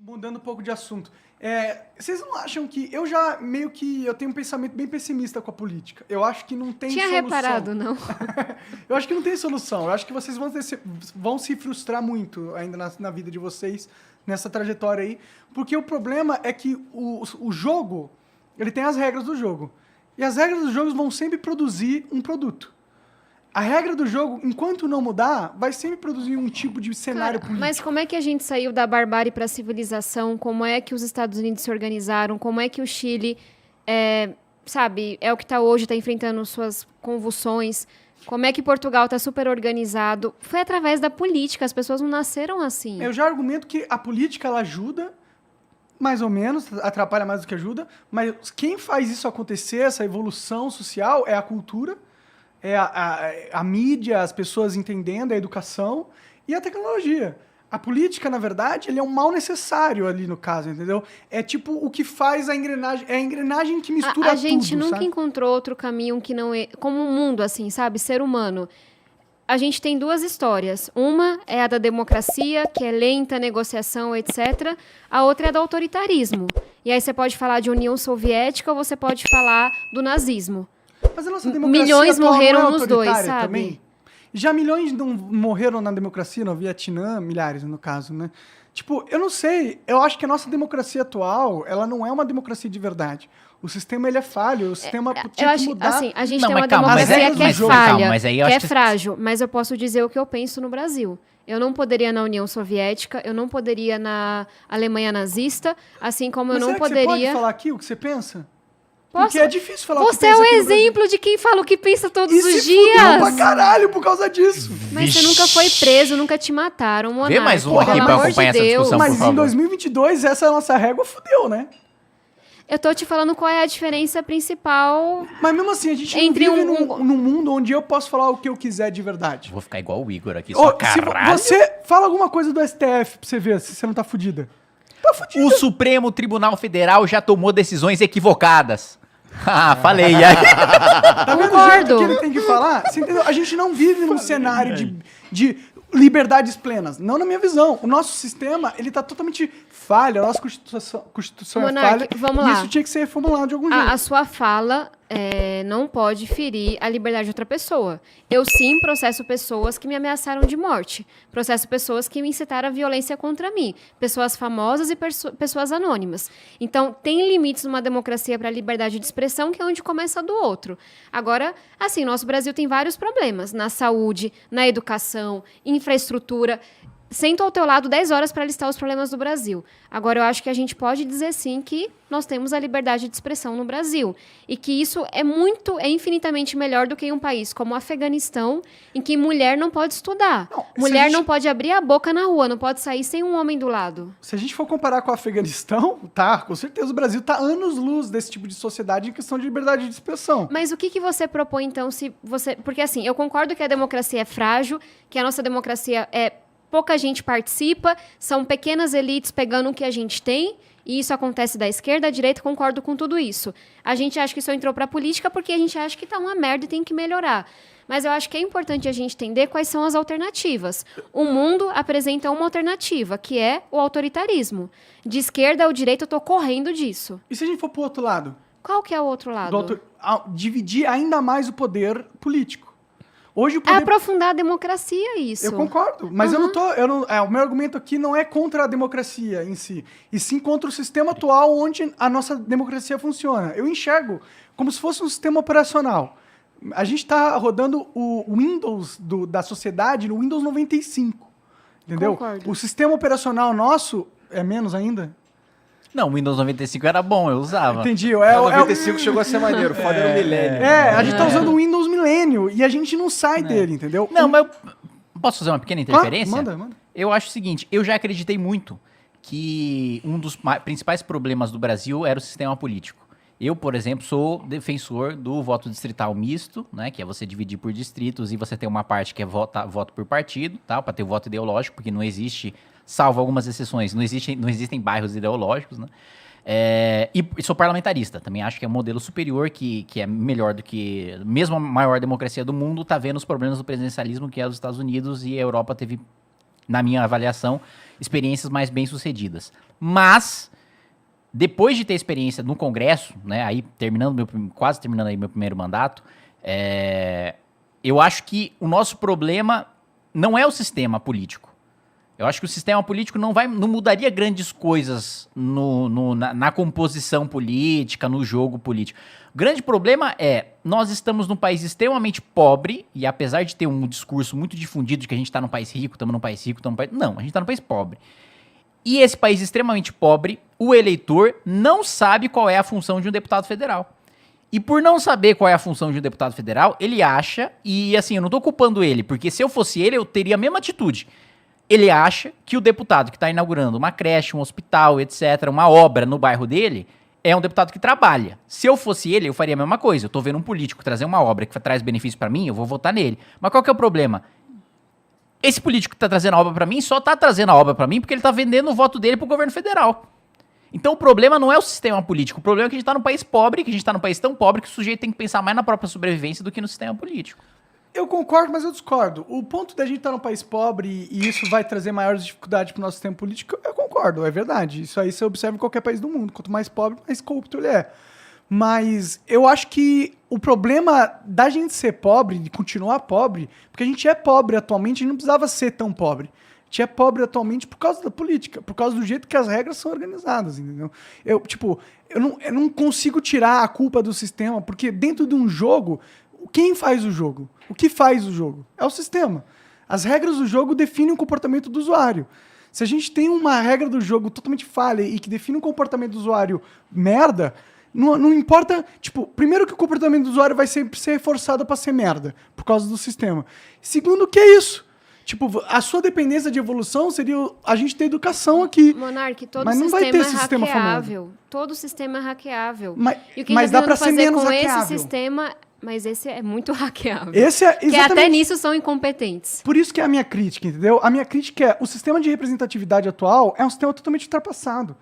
Mudando um pouco de assunto. Vocês não acham que... Eu tenho um pensamento bem pessimista com a política. Eu acho que não tem solução. Tinha reparado, não? Eu acho que não tem solução. Eu acho que vocês vão se frustrar muito ainda na vida de vocês, nessa trajetória aí. Porque o problema é que o jogo, ele tem as regras do jogo. E as regras dos jogos vão sempre produzir um produto. A regra do jogo, enquanto não mudar, vai sempre produzir um tipo de cenário político. Mas como é que a gente saiu da barbárie para a civilização? Como é que os Estados Unidos se organizaram? Como é que o Chile, é o que está hoje, está enfrentando suas convulsões? Como é que Portugal está super organizado? Foi através da política, as pessoas não nasceram assim. Eu já argumento que a política, ela ajuda, mais ou menos, atrapalha mais do que ajuda, mas quem faz isso acontecer, essa evolução social, é a cultura, é a mídia, as pessoas entendendo, a educação e a tecnologia. A política, na verdade, ele é um mal necessário ali no caso, entendeu? É tipo o que faz a engrenagem, é a engrenagem que mistura tudo, A gente nunca sabe? encontrou outro caminho que não é... Como um mundo, assim, sabe? Ser humano. A gente tem duas histórias. Uma é a da democracia, que é lenta, negociação, etc. A outra é do autoritarismo. E aí você pode falar de União Soviética ou você pode falar do nazismo. Mas a nossa democracia Milhões atual morreram não é nos dois, autoritária sabe? também? Já milhões não morreram na democracia, no Vietnã, milhares no caso, né? Tipo, eu não sei, eu acho que a nossa democracia atual, ela não é uma democracia de verdade. O sistema, ele é falho, o sistema tinha que mudar. Assim, a gente Não, tem mas uma calma, mas democracia é- que é mas, falha, calma, mas aí eu que é acho que- frágil, mas eu posso dizer o que eu penso no Brasil. Eu não poderia na União Soviética, eu não poderia na Alemanha nazista, assim como Mas eu não será que você pode poderia... falar aqui o que você pensa? Posso? Porque é difícil falar o que Você é pensa o aqui no Brasil. exemplo de quem fala o que pensa todos E os se dias. fudeu pra caralho por causa disso. Mas você nunca foi preso, nunca te mataram, monarca. Vê mais um aqui Pelo pra amor acompanhar de essa Deus. discussão. Mas por em favor. 2022, essa é a nossa régua, fudeu, né? Eu tô te falando qual é a diferença principal. Mas mesmo assim, a gente Entre não vive um- num mundo onde eu posso falar o que eu quiser de verdade. Vou ficar igual o Igor aqui, Ô, só se caralho. você fala alguma coisa do STF pra você ver se você não tá fudida. Tá fudida. O Supremo Tribunal Federal já tomou decisões equivocadas. Ah, falei. Aí. Tá vendo o Concordo. jeito que ele tem que falar? Você entendeu? A gente não vive num cenário de liberdades plenas. Não na minha visão. O nosso sistema, ele tá totalmente falho. A nossa Constituição é Monark, falha. vamos E lá. isso tinha que ser reformulado de algum jeito. A sua fala não pode ferir a liberdade de outra pessoa. Eu sim processo pessoas que me ameaçaram de morte. Processo pessoas que me incitaram a violência contra mim. Pessoas famosas e pessoas anônimas. Então, tem limites numa democracia para a liberdade de expressão, que é onde começa a do outro. Agora, assim, nosso Brasil tem vários problemas. Na saúde, na educação, infraestrutura. Sento ao teu lado 10 horas para listar os problemas do Brasil. Agora, eu acho que a gente pode dizer sim que nós temos a liberdade de expressão no Brasil. E que isso é infinitamente melhor do que em um país como o Afeganistão, em que mulher não pode estudar. Não, se Mulher a gente- não pode abrir a boca na rua, não pode sair sem um homem do lado. Se a gente for comparar com o Afeganistão, tá, com certeza o Brasil tá anos-luz desse tipo de sociedade em questão de liberdade de expressão. Mas o que você propõe, então, se você... Porque, assim, eu concordo que a democracia é frágil, que a nossa democracia pouca gente participa, são pequenas elites pegando o que a gente tem, e isso acontece da esquerda à direita, concordo com tudo isso. A gente acha que isso entrou para a política porque a gente acha que tá uma merda e tem que melhorar. Mas eu acho que é importante a gente entender quais são as alternativas. O mundo apresenta uma alternativa, que é o autoritarismo. De esquerda ou direita, eu tô correndo disso. E se a gente for pro outro lado? Qual que é o outro lado? Dividir ainda mais o poder político. Hoje o É poder... aprofundar a democracia, isso. Eu concordo, mas eu não tô... o meu argumento aqui não é contra a democracia em si, e sim contra o sistema atual onde a nossa democracia funciona. Eu enxergo como se fosse um sistema operacional. A gente está rodando o Windows da sociedade no Windows 95, entendeu? Concordo. O sistema operacional nosso é menos ainda. Não, o Windows 95 era bom, eu usava. Entendi. O 95 chegou a ser maneiro, foda era o milênio. A gente tá usando o Windows Milênio e a gente não sai dele, entendeu? Não, mas eu posso fazer uma pequena interferência? Manda. Eu acho o seguinte, eu já acreditei muito que um dos principais problemas do Brasil era o sistema político. Eu, por exemplo, sou defensor do voto distrital misto, né, que é você dividir por distritos e você ter uma parte que é voto por partido, tá, para ter o voto ideológico, porque não existe, salvo algumas exceções, não existem bairros ideológicos, né. E sou parlamentarista, também acho que é um modelo superior, que é melhor do que... Mesmo a maior democracia do mundo está vendo os problemas do presidencialismo, que é os Estados Unidos, e a Europa teve na minha avaliação, experiências mais bem-sucedidas. Mas, depois de ter experiência no Congresso, né, aí quase terminando aí meu primeiro mandato, eu acho que o nosso problema não é o sistema político. Eu acho que o sistema político não mudaria grandes coisas na composição política, no jogo político. O grande problema nós estamos num país extremamente pobre, e apesar de ter um discurso muito difundido de que a gente está num país rico, estamos num país rico, não, a gente está num país pobre. E esse país extremamente pobre, o eleitor não sabe qual é a função de um deputado federal. E por não saber qual é a função de um deputado federal, ele acha, e assim, eu não tô culpando ele, porque se eu fosse ele, eu teria a mesma atitude. Ele acha que o deputado que está inaugurando uma creche, um hospital, etc., uma obra no bairro dele, é um deputado que trabalha. Se eu fosse ele, eu faria a mesma coisa. Eu tô vendo um político trazer uma obra que traz benefício para mim, eu vou votar nele. Mas qual que é o problema? Esse político que tá trazendo a obra para mim só tá trazendo a obra para mim porque ele tá vendendo o voto dele pro governo federal. Então o problema não é o sistema político, o problema é que a gente tá num país pobre, que a gente tá num país tão pobre que o sujeito tem que pensar mais na própria sobrevivência do que no sistema político. Eu concordo, mas eu discordo. O ponto da gente estar num país pobre e isso vai trazer maiores dificuldades para o nosso sistema político, eu concordo, é verdade. Isso aí você observa em qualquer país do mundo. Quanto mais pobre, mais corrupto ele é. Mas eu acho que o problema da gente ser pobre, de continuar pobre, porque a gente é pobre atualmente, a gente não precisava ser tão pobre. A gente é pobre atualmente por causa da política, por causa do jeito que as regras são organizadas, entendeu? Eu não consigo tirar a culpa do sistema, porque dentro de um jogo, quem faz o jogo? O que faz o jogo? É o sistema. As regras do jogo definem o comportamento do usuário. Se a gente tem uma regra do jogo totalmente falha e que define o comportamento do usuário merda, não importa... Tipo, primeiro que o comportamento do usuário vai sempre ser forçado para ser merda, por causa do sistema. Segundo, que é isso? Tipo, a sua dependência de evolução seria a gente ter educação aqui. Monark, todo mas não sistema vai ter é esse sistema hackeável. Todo sistema é hackeável. Mas e o que dá para ser fazer menos com hackeável. esse sistema... Mas esse é muito hackeável. Esse é que exatamente... até nisso são incompetentes. Por isso que é a minha crítica, entendeu? A minha crítica é o sistema de representatividade atual é um sistema totalmente ultrapassado.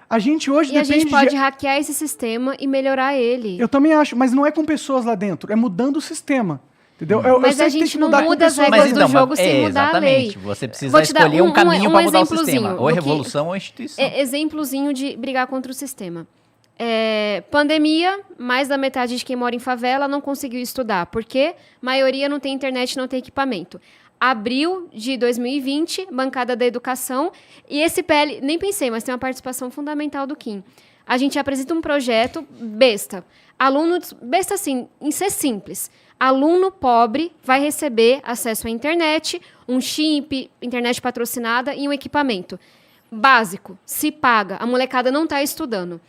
A gente hoje E a gente pode hackear esse sistema e melhorar ele. Eu também acho, mas não é com pessoas lá dentro, é mudando o sistema. Entendeu? Mas a gente não muda as regras do jogo sem mudar a lei. Exatamente. Você precisa escolher um caminho para mudar o sistema. Ou é revolução ou é instituição. Exemplozinho de brigar contra o sistema. Pandemia, mais da metade de quem mora em favela não conseguiu estudar. Por quê? Maioria não tem internet, não tem equipamento. Abril de 2020, bancada da educação. E esse PL, nem pensei, mas tem uma participação fundamental do Kim. A gente apresenta um projeto besta. Besta assim, em ser simples. Aluno pobre vai receber acesso à internet, um chip, internet patrocinada e um equipamento. Básico, se paga. A molecada não está estudando.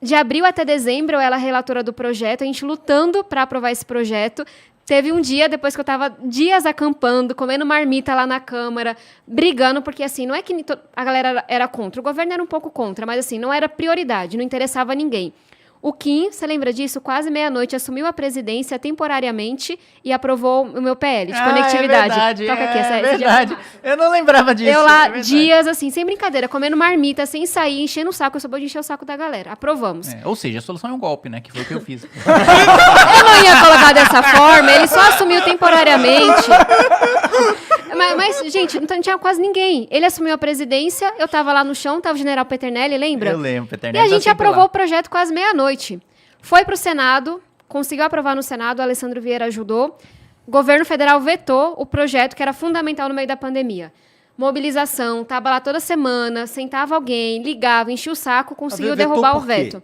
De abril até dezembro, eu era a relatora do projeto, a gente lutando para aprovar esse projeto. Teve um dia, depois que eu estava dias acampando, comendo marmita lá na Câmara, brigando, porque assim, não é que a galera era contra, o governo era um pouco contra, mas assim, não era prioridade, não interessava a ninguém. O Kim, você lembra disso? Quase meia-noite, assumiu a presidência temporariamente e aprovou o meu PL de conectividade. É verdade, Toca aqui, é verdade. Eu não lembrava disso. Eu lá, dias, assim, sem brincadeira, comendo marmita, sem sair, enchendo o saco. Eu só vou encher o saco da galera. Aprovamos. Ou seja, a solução é um golpe, né? Que foi o que eu fiz. Eu não ia colocar dessa forma, ele só assumiu temporariamente. Mas, gente, não tinha quase ninguém. Ele assumiu a presidência, eu tava lá no chão, tava o general Peternelli, lembra? Eu lembro, E Peternelli. a gente aprovou o projeto quase meia-noite. Foi pro Senado, conseguiu aprovar no Senado, o Alessandro Vieira ajudou. O governo federal vetou o projeto, que era fundamental no meio da pandemia. Mobilização, tava lá toda semana, sentava alguém, ligava, enchia o saco, conseguiu derrubar o veto.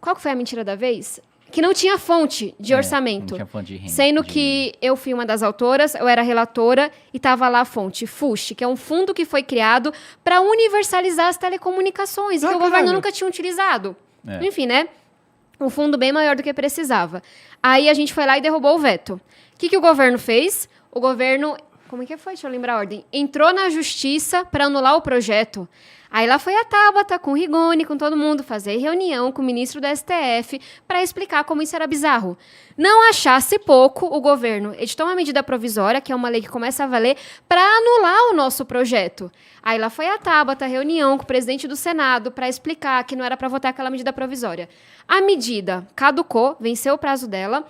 Qual que foi a mentira da vez? Que não tinha fonte de orçamento. Não tinha fonte de renda. Sendo que eu fui uma das autoras, eu era relatora, e estava lá a fonte FUSH, que é um fundo que foi criado para universalizar as telecomunicações, que o governo nunca tinha utilizado. Enfim, né? Um fundo bem maior do que precisava. Aí a gente foi lá e derrubou o veto. O que o governo fez? O governo... Como é que foi? Deixa eu lembrar a ordem. Entrou na justiça para anular o projeto. Aí lá foi a Tabata, com o Rigoni, com todo mundo, fazer reunião com o ministro do STF para explicar como isso era bizarro. Não achasse pouco, o governo editou uma medida provisória, que é uma lei que começa a valer, para anular o nosso projeto. Aí lá foi a Tabata, reunião com o presidente do Senado para explicar que não era para votar aquela medida provisória. A medida caducou, venceu o prazo dela.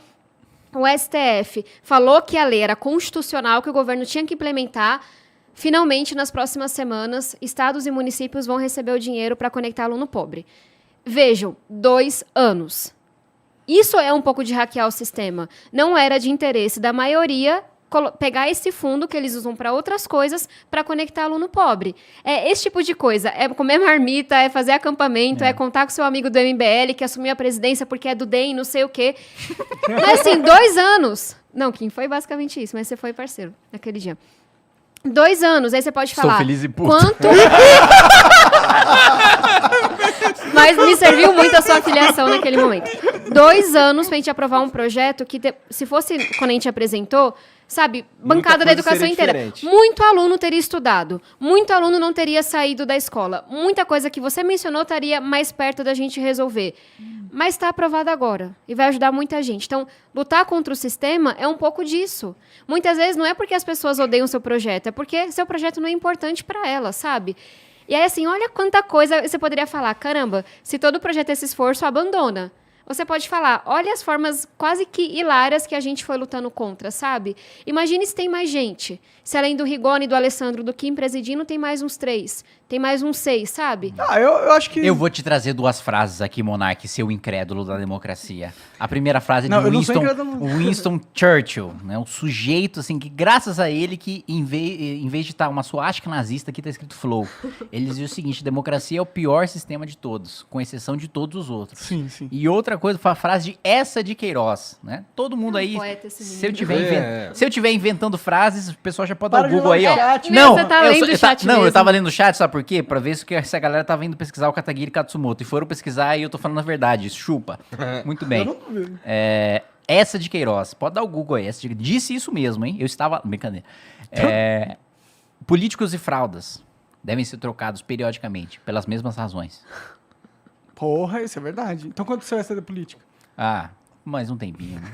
O STF falou que a lei era constitucional, que o governo tinha que implementar. Finalmente, nas próximas semanas, estados e municípios vão receber o dinheiro para conectar aluno pobre. Vejam, 2 anos. Isso é um pouco de hackear o sistema. Não era de interesse da maioria pegar esse fundo que eles usam para outras coisas para conectar aluno pobre. É esse tipo de coisa. É comer marmita, é fazer acampamento, é contar com seu amigo do MBL que assumiu a presidência porque é do DEM, não sei o quê. Mas assim, 2 anos. Não, Kim, foi basicamente isso, mas você foi parceiro naquele dia. 2 anos, aí você pode falar. Sou feliz e puto. Quanto? Mas me serviu muito a sua afiliação naquele momento. 2 anos pra gente aprovar um projeto que, se fosse quando a gente apresentou, sabe, bancada da coisa educação seria inteira. diferente. Muito aluno teria estudado, muito aluno não teria saído da escola, muita coisa que você mencionou estaria mais perto da gente resolver. Mas está aprovado agora e vai ajudar muita gente. Então, lutar contra o sistema é um pouco disso. Muitas vezes não é porque as pessoas odeiam seu projeto, é porque seu projeto não é importante para elas, sabe? E aí, assim, olha quanta coisa você poderia falar. Caramba, se todo projeto é esse esforço, abandona. Você pode falar, olha as formas quase que hilárias que a gente foi lutando contra, sabe? Imagine se tem mais gente. Se além do Rigoni, do Alessandro, do Kim presidindo, tem mais uns 3. Tem mais uns 6, sabe? Eu acho que... Eu vou te trazer 2 frases aqui, Monark, seu incrédulo da democracia. A primeira frase é Não, de eu não sou incrédulo. Winston Churchill, né? Um sujeito, assim, que graças a ele, que em vez de estar uma suástica nazista, aqui tá escrito Flow. Ele dizia o seguinte, democracia é o pior sistema de todos, com exceção de todos os outros. Sim, sim. E outra coisa, foi a frase de essa de Queiroz, né? Todo mundo aí, poeta esse se eu menino. tiver inventando frases, o pessoal já pode Para dar o de Google aí, olhar ó. o chat. Meu, você tá lendo o chat Não, eu mesmo. tava lendo o chat, sabe por quê? Pra ver se a galera tava indo pesquisar o Kataguiri Katsumoto. E foram pesquisar e eu tô falando a verdade. Chupa. Muito bem. Eu não tô vendo. Essa de Queiroz. Pode dar o Google aí. Disse isso mesmo, hein? Eu estava... Brincadeira. Políticos e fraldas devem ser trocados periodicamente, pelas mesmas razões. Porra, isso é verdade. Então quanto você vai ser da política? Ah, mais um tempinho. Né?